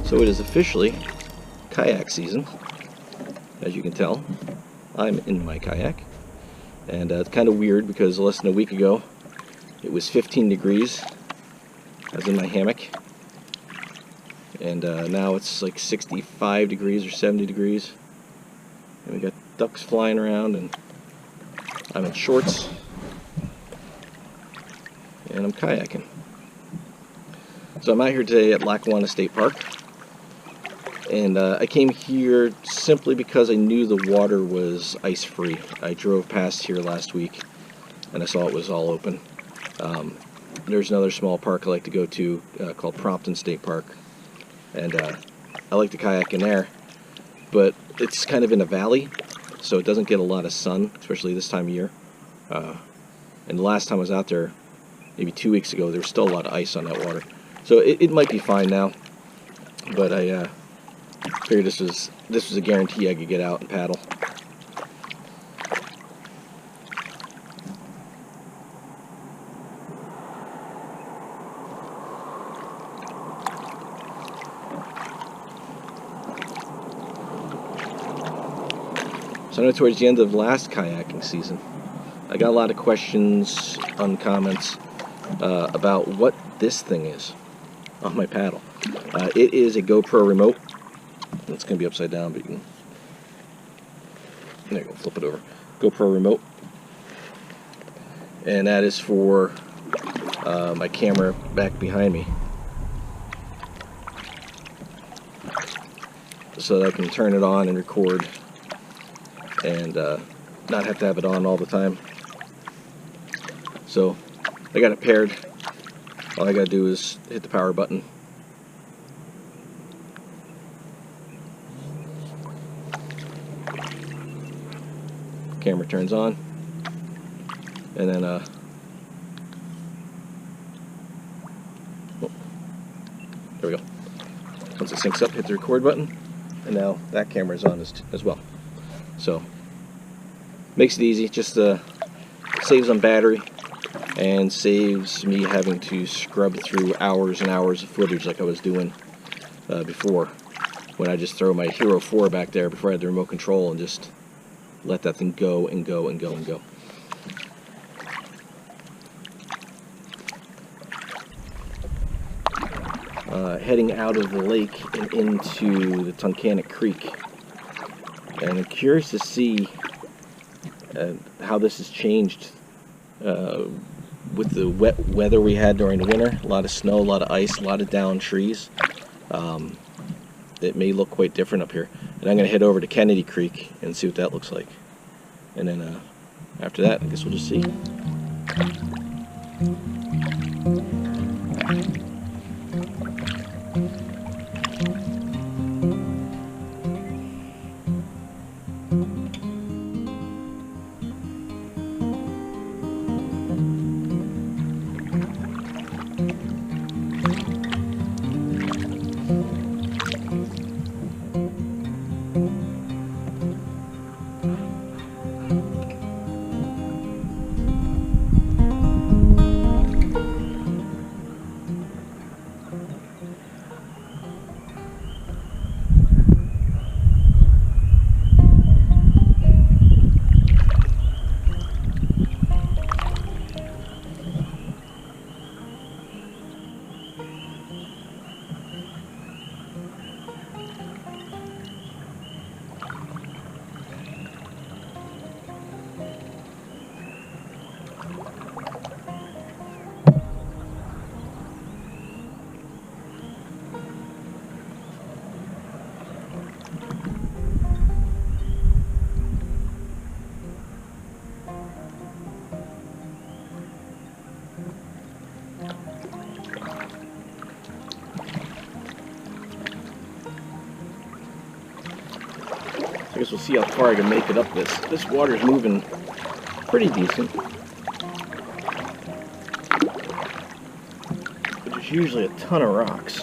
So it is officially kayak season. As you can tell, I'm in my kayak. And it's kind of weird because less than a week ago it was 15 degrees. I was in my hammock. And now it's like 65 degrees or 70 degrees. And we got ducks flying around, and I'm in shorts. And I'm kayaking. So I'm out here today at Lackawanna State Park. And I came here simply because I knew the water was ice-free. I drove past here last week and I saw it was all open. There's another small park I like to go to called Dalton State Park. And I like to kayak in there, but it's kind of in a valley, so it doesn't get a lot of sun, especially this time of year. And the last time I was out there, maybe 2 weeks ago, there was still a lot of ice on that water. So it might be fine now, but I figured this was a guarantee I could get out and paddle. So I know towards the end of last kayaking season, I got a lot of questions on comments about what this thing is on my paddle. It is a GoPro remote. It's going to be upside down, but you can, there you go, flip it over. GoPro remote. And that is for my camera back behind me, so that I can turn it on and record and not have to have it on all the time. So I got it paired. All I got to do is hit the power button. Camera turns on, and then oh, there we go. Once it syncs up, hit the record button, and now that camera is on as well. So makes it easy. Just saves on battery and saves me having to scrub through hours and hours of footage like I was doing before, when I just throw my Hero 4 back there before I had the remote control and just let that thing go and go and go and go. Heading out of the lake and into the Tunkhannock Creek. And I'm curious to see how this has changed with the wet weather we had during the winter. A lot of snow, a lot of ice, a lot of downed trees. It may look quite different up here. And I'm going to head over to Kennedy Creek and see what that looks like. And then after that, I guess we'll just see. I guess we'll see how far I can make it up this. This water's moving pretty decent. But there's usually a ton of rocks.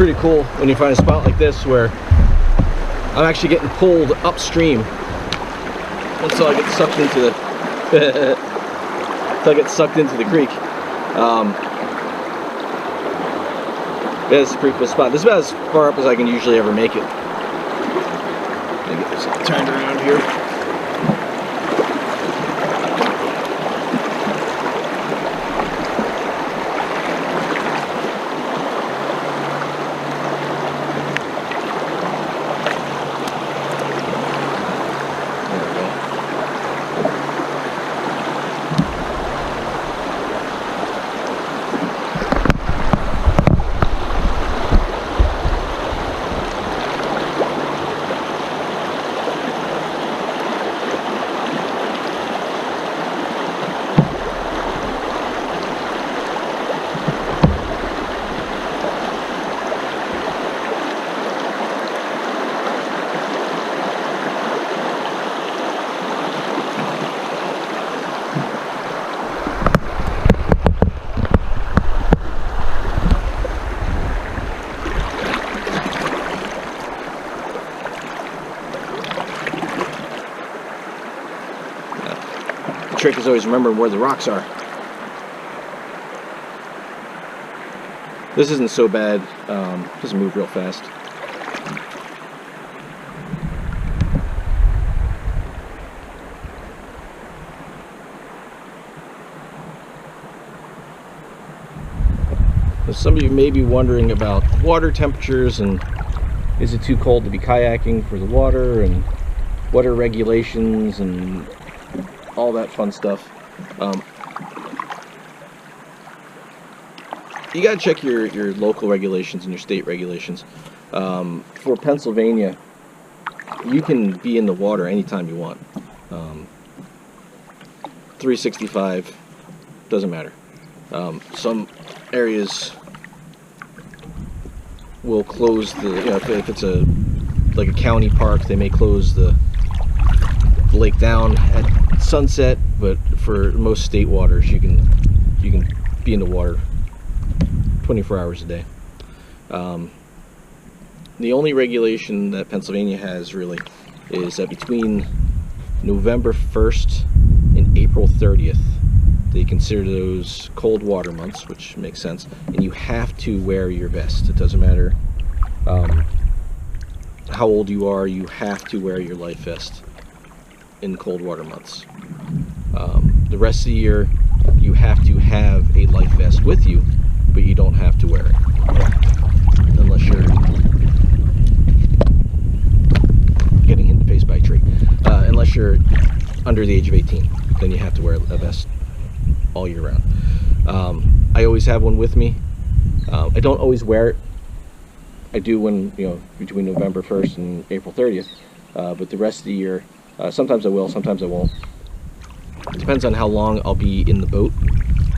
pretty cool when you find a spot like this where I'm actually getting pulled upstream until I get sucked into the until I get sucked into the creek. Yeah, it's a pretty cool spot. This is about as far up as I can usually ever make it. Let me get this turned around here. The trick is always remembering where the rocks are. This isn't so bad. Doesn't move real fast. Now, some of you may be wondering about water temperatures and is it too cold to be kayaking for the water, and what are regulations and all that fun stuff. You gotta check your local regulations and your state regulations. For Pennsylvania, you can be in the water anytime you want. 365, doesn't matter. Some areas will close the, if it's like a county park, they may close the lake down at sunset, but for most state waters you can be in the water 24 hours a day. The only regulation that Pennsylvania has really is that between November 1st and April 30th they consider those cold water months, which makes sense, and you have to wear your vest. It doesn't matter how old you are, you have to wear your life vest in cold water months. The rest of the year you have to have a life vest with you, but you don't have to wear it unless you're getting hit in the face by a tree. Unless you're under the age of 18, then you have to wear a vest all year round. I always have one with me. I don't always wear it. I do when, between November 1st and April 30th, but the rest of the year, sometimes I will, sometimes I won't. It depends on how long I'll be in the boat.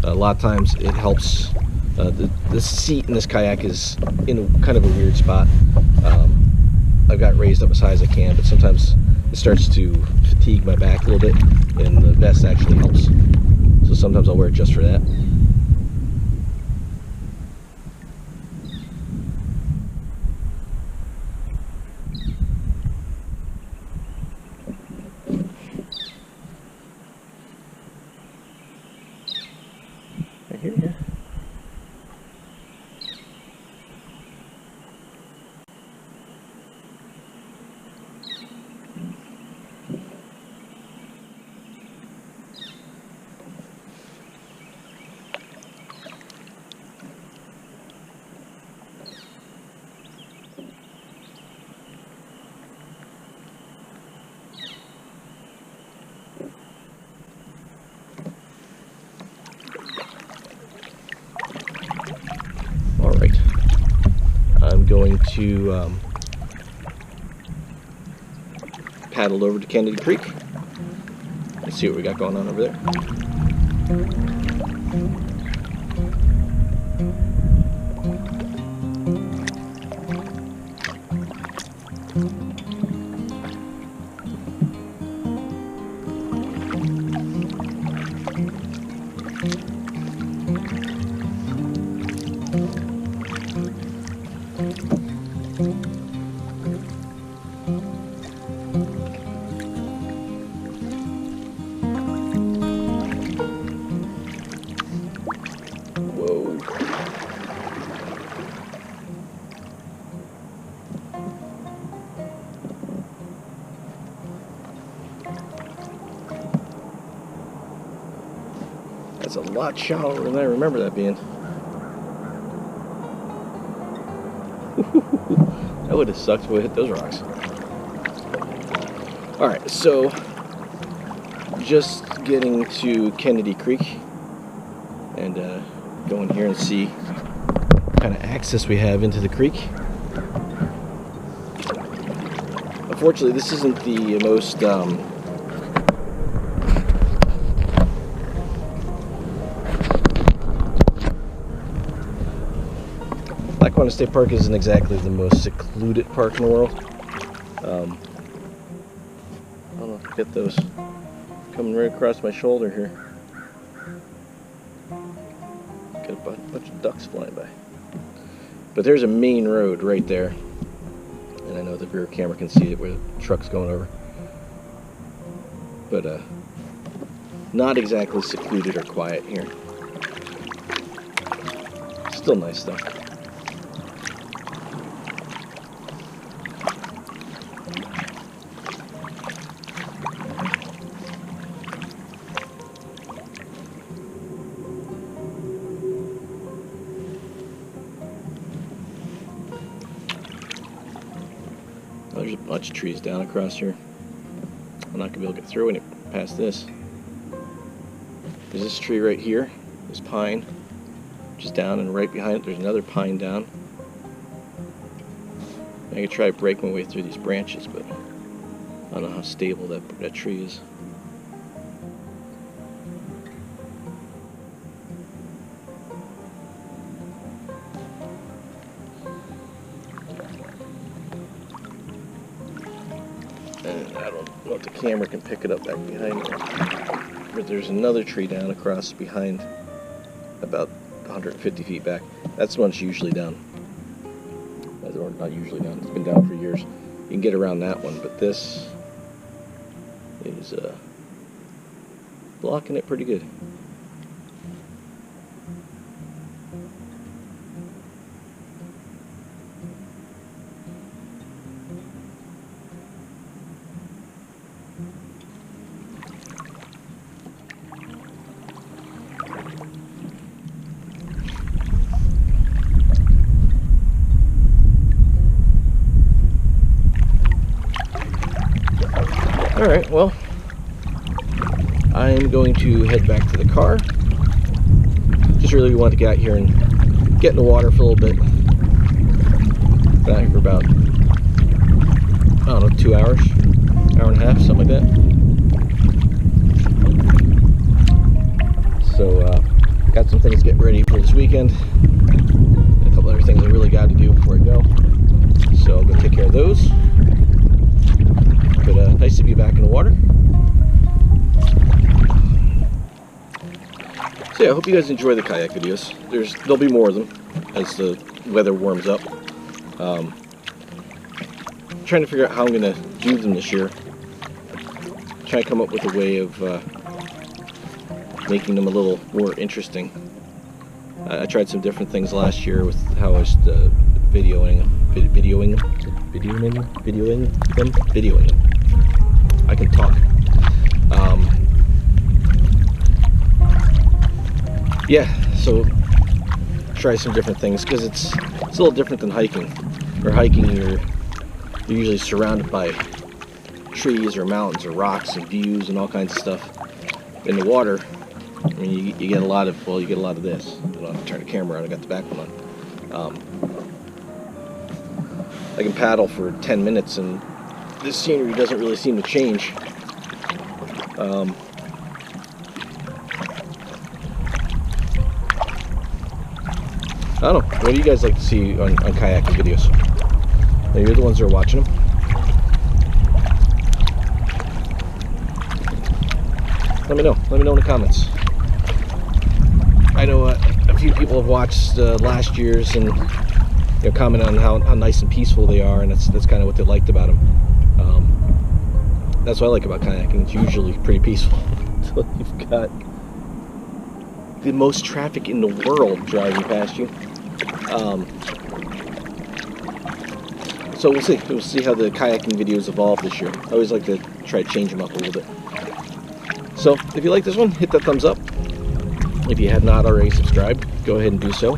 A lot of times it helps. The seat in this kayak is in kind of a weird spot. I've got it raised up as high as I can, but sometimes it starts to fatigue my back a little bit, and the vest actually helps. So sometimes I'll wear it just for that. I hear you. Alright, I'm going to paddle over to Kennedy Creek. Let's see what we got going on over there. That's a lot shallower than I remember that being. That would have sucked if we hit those rocks. Alright, so just getting to Kennedy Creek and go in here and see what kind of access we have into the creek. Unfortunately, this isn't the most Lackawanna State Park isn't exactly the most secluded park in the world. I don't know if I get those coming right across my shoulder here. Got a bunch of ducks flying by. But there's a main road right there. And I know the rear camera can see it where the truck's going over. But not exactly secluded or quiet here. Still nice though. There's a bunch of trees down across here. I'm not going to be able to get through any past this. There's this tree right here, this pine, which is down, and right behind it there's another pine down. I could try to break my way through these branches, but I don't know how stable that tree is. And I don't know if the camera can pick it up back behind me. But there's another tree down across behind, about 150 feet back. That's the one that's usually down. Or not usually down, it's been down for years. You can get around that one, but this is blocking it pretty good. Alright, well, I'm going to head back to the car. Just really wanted to get out here and get in the water for a little bit. Been out here for about, I don't know, 2 hours, hour and a half, something like that. So, got some things to get ready for this weekend. A couple other things I really got to do before I go. So, I'll go take care of those. But nice to be back in the water. So yeah, I hope you guys enjoy the kayak videos. There'll be more of them as the weather warms up. Trying to figure out how I'm going to do them this year. Trying to come up with a way of making them a little more interesting. I tried some different things last year with how I was videoing them. I can talk. Yeah, so try some different things because it's a little different than hiking. Or hiking, you're usually surrounded by trees or mountains or rocks and views and all kinds of stuff. In the water, I mean, you get a lot of, well, you get a lot of this. I don't have to turn the camera on. I got the back one on. I can paddle for 10 minutes and this scenery doesn't really seem to change. I don't know. What do you guys like to see on kayaking videos? Now, you're the ones that are watching them. Let me know. Let me know in the comments. I know a few people have watched last year's and comment on how nice and peaceful they are, and that's kind of what they liked about them. That's what I like about kayaking. It's usually pretty peaceful until you've got the most traffic in the world driving past you. So we'll see. We'll see how the kayaking videos evolve this year. I always like to try to change them up a little bit. So if you like this one, hit that thumbs up. If you have not already subscribed, go ahead and do so.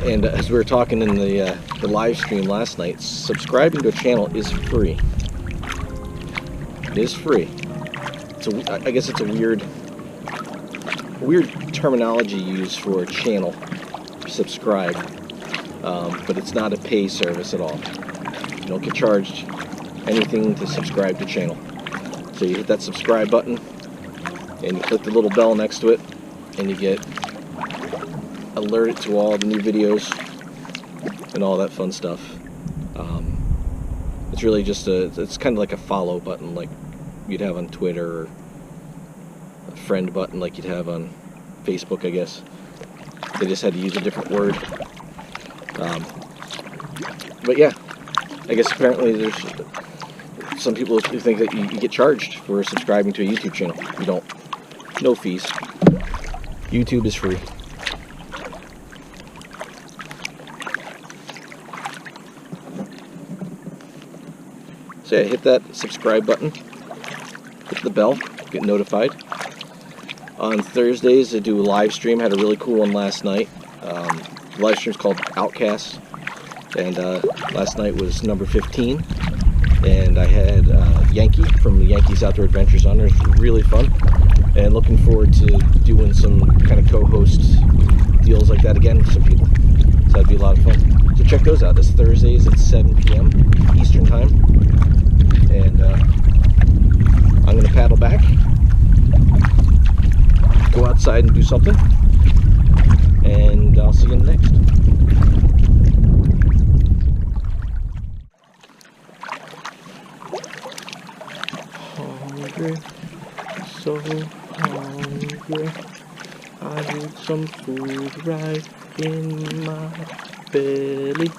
And as we were talking in the live stream last night, subscribing to a channel is free. It is free. I guess it's a weird terminology used for a channel, subscribe, but it's not a pay service at all. You don't get charged anything to subscribe to a channel. So you hit that subscribe button and you click the little bell next to it, and you get alerted to all the new videos and all that fun stuff. It's really just it's kind of like a follow button like you'd have on Twitter, or a friend button like you'd have on Facebook, I guess. They just had to use a different word. But yeah, I guess apparently there's some people who think that you get charged for subscribing to a YouTube channel. You don't. No fees. YouTube is free. So yeah, hit that subscribe button, hit the bell, get notified. On Thursdays, I do a live stream. Had a really cool one last night. The live stream is called Outcasts, and last night was number 15. And I had Yankee from the Yankees Outdoor Adventures on there. It was really fun, and looking forward to doing some kind of co-host deals like that again with some people. So that'd be a lot of fun. So check those out. This Thursdays at 7 p.m. Eastern Time. And I'm going to paddle back, go outside and do something, and I'll see you in the next. Hungry, so hungry, I need some food right in my belly.